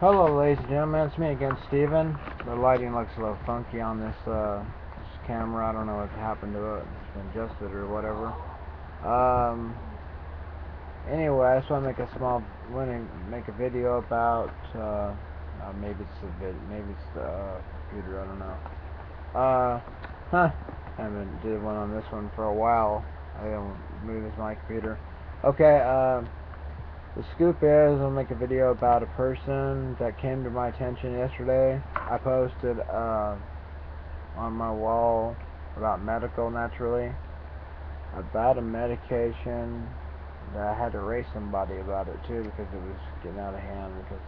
Hello, ladies and gentlemen. It's me again, Steven. The lighting looks a little funky on this camera. I don't know what happened to it. It's been adjusted or whatever. Um. Anyway, I just want to make a video about. Maybe it's maybe it's the computer. I don't know. Huh. I haven't did one on this one for a while. I don't move this my computer. Okay. The scoop is I'll make a video about a person that came to my attention yesterday. I posted on my wall about medical, naturally, about a medication that I had to race somebody about it too because it was getting out of hand because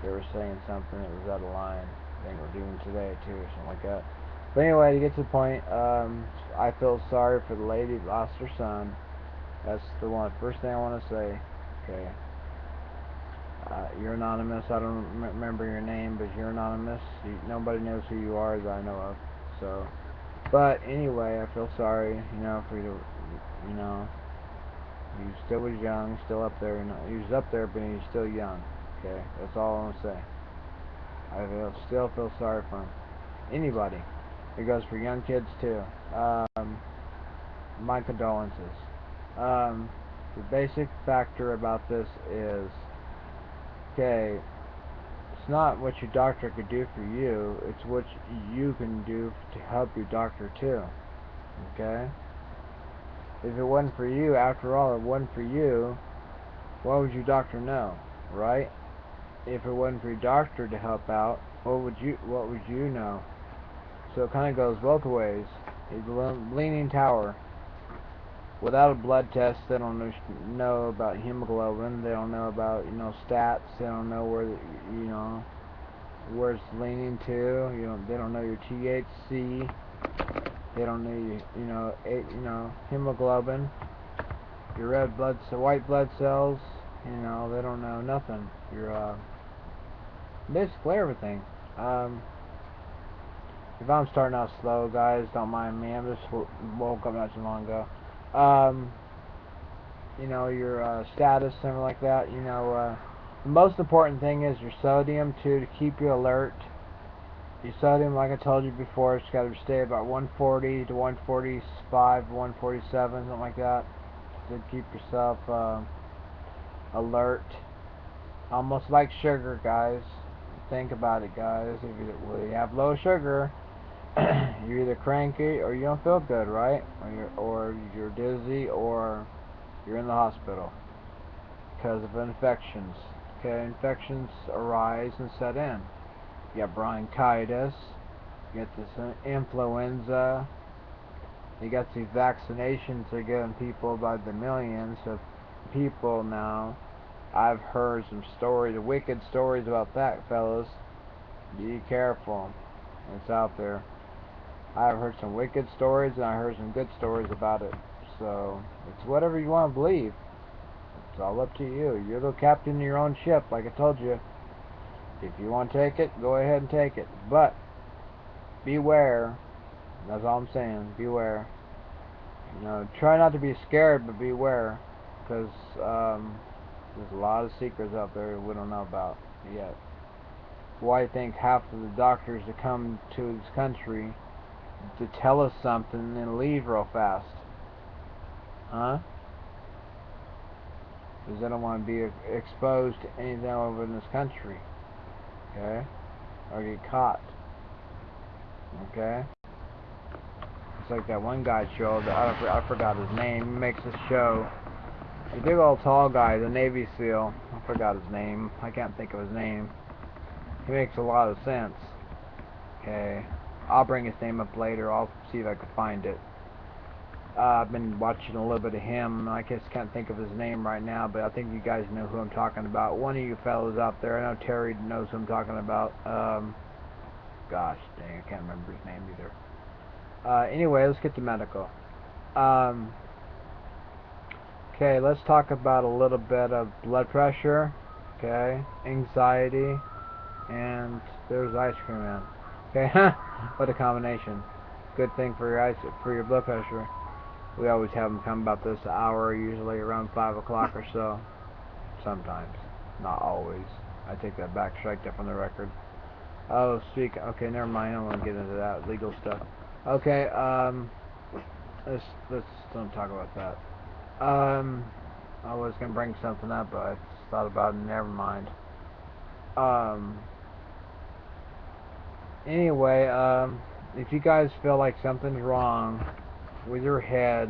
they were saying something that was out of line. I think we're doing today too or something like that. But anyway, to get to the point, I feel sorry for the lady that lost her son. That's the first thing I want to say. Okay. You're anonymous. I don't remember your name, but you're anonymous. Nobody knows who you are that I know of. So, but anyway, I feel sorry, for you. You still was young, still up there. He was up there, but he's still young. Okay, that's all I'm gonna say. Still feel sorry for him. Anybody. It goes for young kids too. My condolences. The basic factor about this is, okay, it's not what your doctor could do for you, it's what you can do to help your doctor too. Okay? If it wasn't for you, after all, it wasn't for you, what would your doctor know, right? If it wasn't for your doctor to help out, what would you know? So it kind of goes both ways. It's a leaning tower. Without a blood test, they don't know about hemoglobin. They don't know about stats. They don't know where it's leaning to. They don't know your THC. They don't know hemoglobin, your white blood cells. They don't know nothing. Your basically everything. If I'm starting out slow, guys, don't mind me. I'm just woke up not too long ago. Your status, something like that. The most important thing is your sodium too, to keep you alert. Your sodium, like I told you before, it's got to stay about 140 to 145, 147, something like that, to keep yourself alert. Almost like sugar, guys. Think about it, guys. If you have low sugar, you're either cranky or you don't feel good, right? Or you're dizzy, or you're in the hospital because of infections. Okay, infections arise and set in. You got bronchitis, you got this influenza, you got these vaccinations they're giving people by the millions of people now. I've heard some stories, wicked stories about that, fellas. Be careful. It's out there. I've heard some wicked stories and I heard some good stories about it. So, it's whatever you want to believe. It's all up to you. You're the captain of your own ship, like I told you. If you want to take it, go ahead and take it. But, beware. That's all I'm saying. Beware. Try not to be scared, but beware. Because there's a lot of secrets out there we don't know about yet. Why think half of the doctors that come to this country to tell us something and leave real fast? Huh? Because they don't want to be exposed to anything over in this country. Okay? Or get caught. Okay? It's like that one guy show, I forgot his name, he makes this show. The big old tall guy, the Navy SEAL, I forgot his name, I can't think of his name. He makes a lot of sense. Okay? I'll bring his name up later, I'll see if I can find it. I've been watching a little bit of him. I just can't think of his name right now, but I think you guys know who I'm talking about. One of you fellows out there, I know Terry knows who I'm talking about. Gosh dang, I can't remember his name either. Anyway, let's get to medical. Okay, let's talk about a little bit of blood pressure, okay, anxiety, and there's ice cream man. Okay, what a combination. Good thing for your blood pressure. We always have them come about this hour, usually around 5 o'clock or so. Sometimes, not always. I take that back. Strike that from the record. Oh, speak. Okay, never mind. I don't want to get into that legal stuff. Okay, let's don't talk about that. I was gonna bring something up, but I just thought about it. Never mind. Um, anyway, if you guys feel like something's wrong with your head,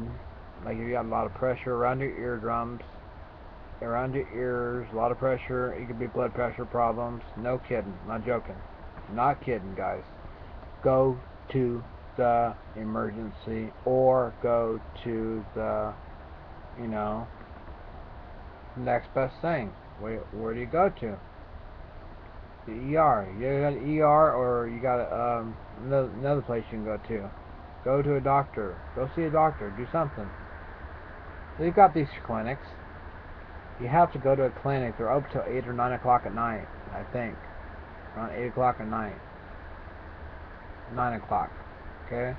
like if you got a lot of pressure around your eardrums, around your ears, a lot of pressure, it could be blood pressure problems. No kidding, not joking, not kidding, guys. Go to the emergency or go to the, you know, next best thing. Where do you go to? The ER. You got an ER or you got another place you can go to. Go to a doctor. Go see a doctor. Do something. They've got these clinics. You have to go to a clinic. They're open till 8 or 9 o'clock at night, I think. Around 8 o'clock at night. 9 o'clock. Okay?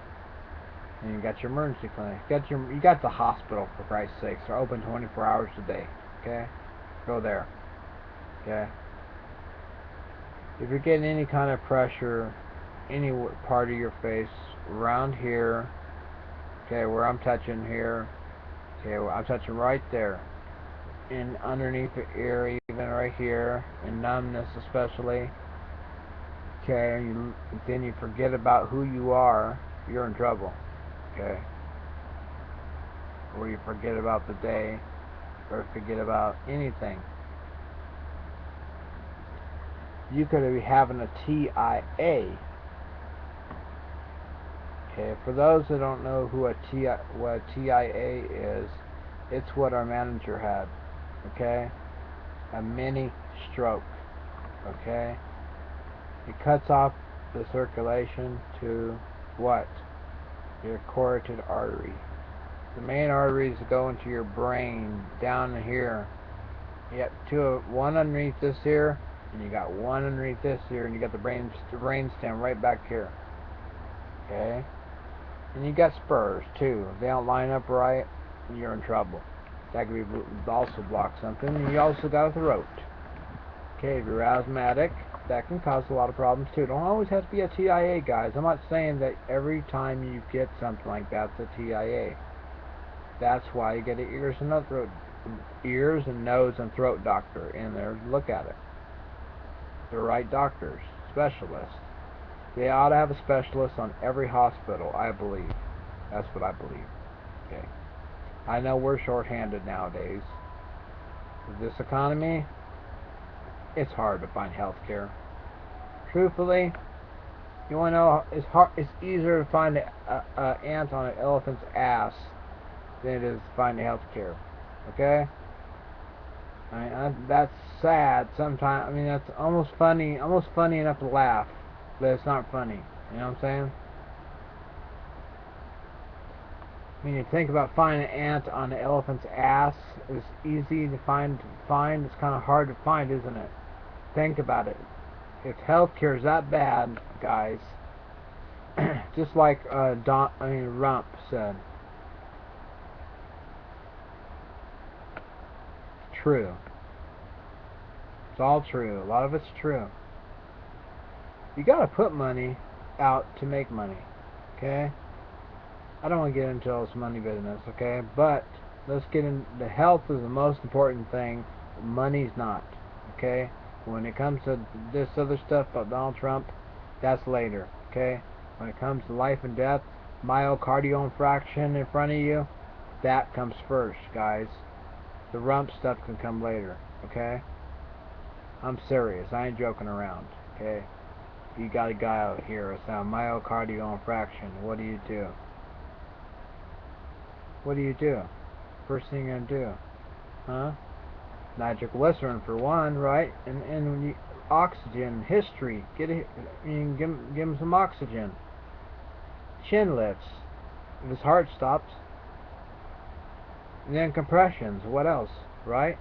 And you got your emergency clinic. You got the hospital, for Christ's sakes. They're open 24 hours a day. Okay? Go there. Okay? If you're getting any kind of pressure, any part of your face, around here, okay, where I'm touching here, okay, well, I'm touching right there, and underneath the ear, even right here, and numbness especially, okay, and then you forget about who you are, you're in trouble, okay, or you forget about the day, or forget about anything. You could be having a TIA. Okay, for those that don't know what a TIA is, it's what our manager had. Okay, a mini stroke. Okay, it cuts off the circulation to what? Your carotid artery. The main arteries go into your brain down here. You got one underneath this here, and you got one underneath this here, and you got the brain stem right back here. Okay, and you got spurs too. If they don't line up right, you're in trouble. That could be also block something. And you also got a throat. Okay, if you're asthmatic, that can cause a lot of problems too. Don't always have to be a TIA, guys. I'm not saying that every time you get something like that, it's a TIA. That's why you get an ears and nose and throat doctor in there to look at it. The right doctors, specialists. They ought to have a specialist on every hospital, I believe. That's what I believe. Okay. I know we're short-handed nowadays. With this economy, it's hard to find health care. Truthfully, you want to know, it's easier to find an ant on an elephant's ass than it is to find health care. Okay? I mean, that's sad sometimes. I mean, that's almost funny enough to laugh, but it's not funny. You know what I'm saying? I mean, you think about finding an ant on an elephant's ass. It's easy to find. It's kind of hard to find, isn't it? Think about it. If healthcare is that bad, guys, just like Rump said, true. It's all true. A lot of it's true. You gotta put money out to make money. Okay? I don't want to get into all this money business, okay? But let's get in. The health is the most important thing. Money's not, okay? When it comes to this other stuff about Donald Trump, that's later, okay? When it comes to life and death, myocardial infarction in front of you, that comes first, guys. The rump stuff can come later, okay? I'm serious. I ain't joking around, okay? You got a guy out here with a myocardial infarction. What do you do? What do you do? First thing you're gonna do, huh? Nitroglycerin for one, right? And when you oxygen, history, give him some oxygen. Chin lifts, if his heart stops. And then compressions. What else, right?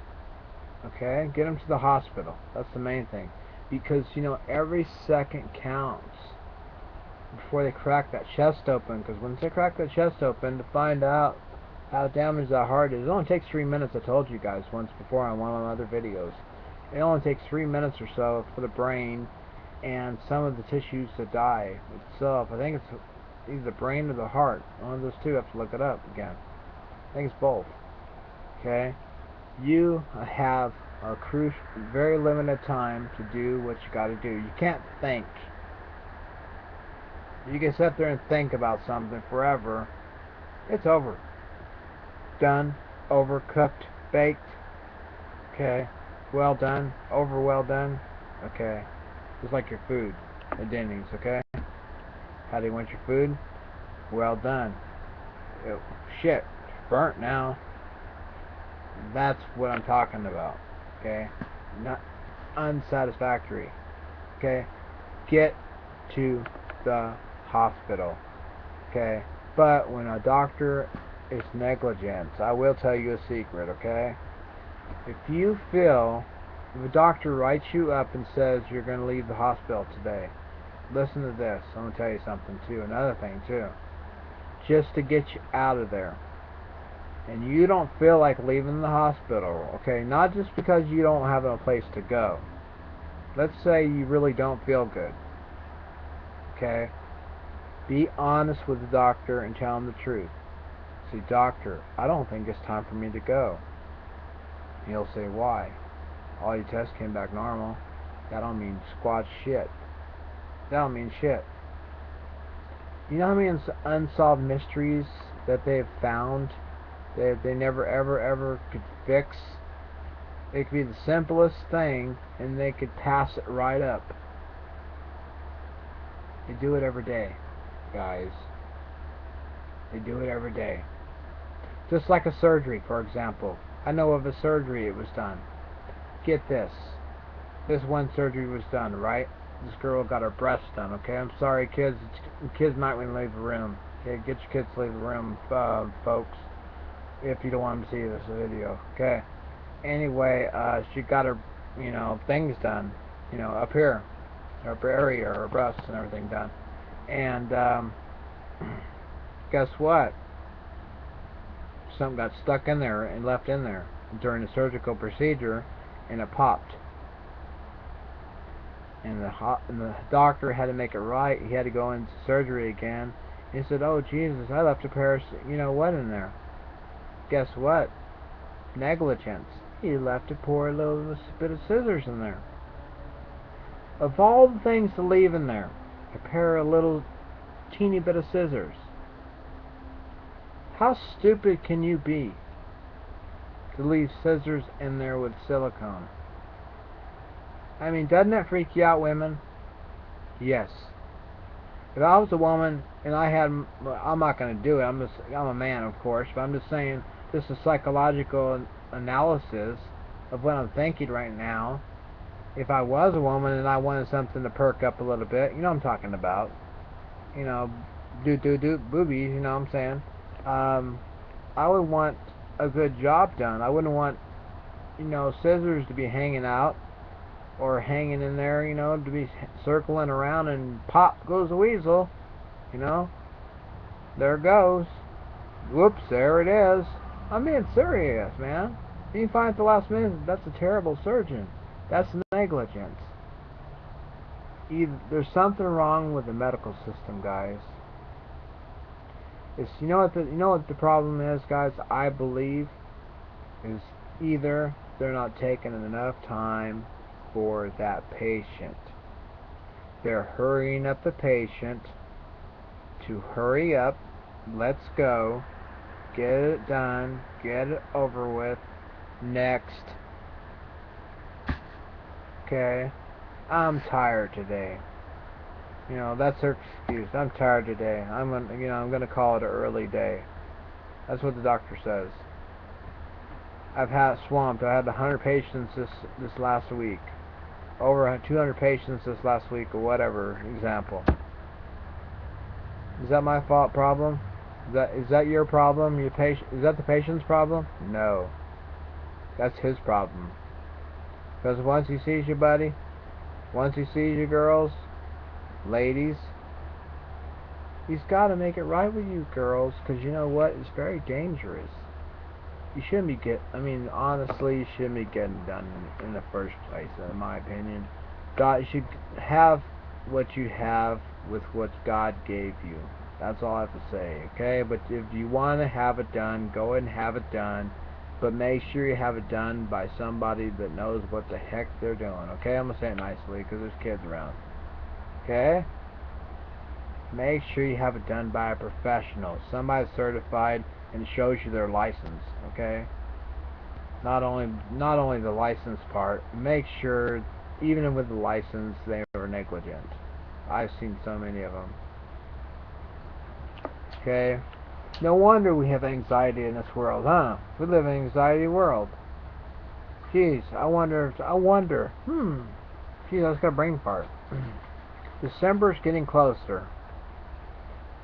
Okay, get him to the hospital. That's the main thing, because you know every second counts before they crack that chest open. Because once they crack that chest open to find out how damaged that heart is, it only takes 3 minutes. I told you guys once before on one of my other videos. It only takes 3 minutes or so for the brain and some of the tissues to die itself. I think it's either the brain or the heart. One of those two. I have to look it up again. I think it's both. Okay? You have a very limited time to do what you got to do. You can't think. You can sit there and think about something forever. It's over. Done. Overcooked. Baked. Okay. Well done. Over well done. Okay. Just like your food at Denny's, okay? How do you want your food? Well done. Oh, shit. It's burnt now. That's what I'm talking about. Okay? Not unsatisfactory. Okay? Get to the hospital. Okay? But when a doctor is negligent, I will tell you a secret, okay? If a doctor writes you up and says you're going to leave the hospital today, listen to this. I'm going to tell you something too. Another thing too. Just to get you out of there. And you don't feel like leaving the hospital, okay? Not just because you don't have a place to go. Let's say you really don't feel good, okay? Be honest with the doctor and tell him the truth. Say, doctor, I don't think it's time for me to go. He'll say, why? All your tests came back normal. That don't mean squat shit. That don't mean shit. You know how many unsolved mysteries that they've found that they never ever could fix? It could be the simplest thing and they could pass it right up. They do it every day, guys. They do it every day. Just like a surgery, for example. I know of a surgery it was done. Get this. This one surgery was done, right? This girl got her breast done, okay? I'm sorry, kids. Kids might want to leave the room. Okay, get your kids to leave the room, folks, if you don't want them to see this video, okay? Anyway, she got her, things done, up here. Her area, her breasts and everything done. And, guess what? Something got stuck in there and left in there during the surgical procedure, and it popped. And the doctor had to make it right. He had to go into surgery again. He said, "Oh Jesus, I left a pair of what in there." Guess what? Negligence. He left a poor little bit of scissors in there. Of all the things to leave in there, a pair of little teeny bit of scissors. How stupid can you be to leave scissors in there with silicone? I mean, doesn't that freak you out, women? Yes. If I was a woman and I'm not going to do it. I'm a man, of course, but I'm just saying this is psychological analysis of what I'm thinking right now. If I was a woman and I wanted something to perk up a little bit, you know what I'm talking about. Boobies, you know what I'm saying. I would want a good job done. I wouldn't want, scissors to be hanging out or hanging in there, to be circling around and pop goes the weasel, There it goes. Whoops, there it is. I'm being serious, man. You find at the last minute, that's a terrible surgeon. That's negligence. There's something wrong with the medical system, guys. You know what the problem is, guys? I believe is either they're not taking enough time for that patient. They're hurrying up the patient to hurry up. Let's go. Get it done. Get it over with. Next. Okay. I'm tired today. That's her excuse. I'm tired today. I'm gonna call it an early day. That's what the doctor says. I've had swamped. I had 100 patients this last week. Over 200 patients this last week, or whatever example. Is that my fault problem? Is that your problem? Is that the patient's problem? No. That's his problem. Because once he sees you, buddy, once he sees you, girls, ladies, he's got to make it right with you, girls, because you know what? It's very dangerous. you shouldn't be I mean, honestly, you shouldn't be getting done in the first place, in my opinion. God, you should have what you have with what God gave you. That's all I have to say, okay? But if you want to have it done, go ahead and have it done. But make sure you have it done by somebody that knows what the heck they're doing, okay? I'm going to say it nicely because there's kids around, okay? Make sure you have it done by a professional, somebody certified and shows you their license, okay? Not only the license part, make sure even with the license they were negligent. I've seen so many of them. Okay? No wonder we have anxiety in this world, huh? We live in an anxiety world. Jeez, I wonder. Jeez, I just got a brain fart. December's getting closer.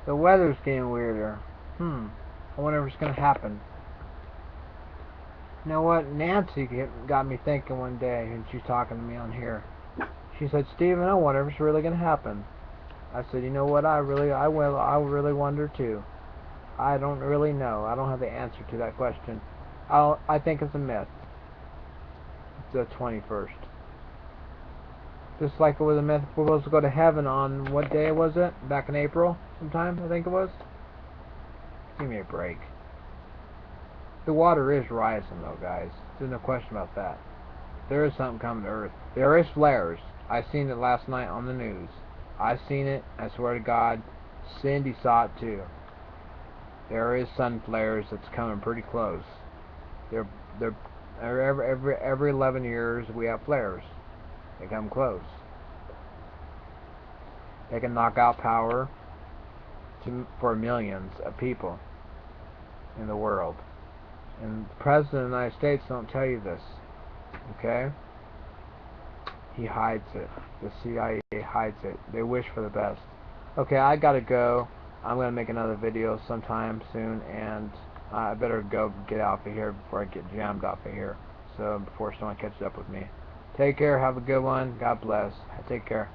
The weather's getting weirder. I wonder if it's gonna happen. You know what? Nancy got me thinking one day when she was talking to me on here. She said, "Steven, I wonder if it's really gonna happen." I said, "You know what? I really wonder too. I don't really know. I don't have the answer to that question. I think it's a myth. The 21st. Just like it was a myth, we're supposed to go to heaven on what day was it? Back in April sometime, I think it was. Give me a break. The water is rising though, guys. There's no question about that. There is something coming to Earth. There is flares. I seen it last night on the news. I seen it. I swear to God. Cindy saw it too. There is sunflares that's coming pretty close. They're every 11 years we have flares. They come close. They can knock out power for millions of people in the world. And the President of the United States don't tell you this. Okay? He hides it. The CIA hides it. They wish for the best. Okay, I gotta go. I'm gonna make another video sometime soon, and I better go get out of here before I get jammed off of here. So before someone catches up with me. Take care. Have a good one. God bless. Take care.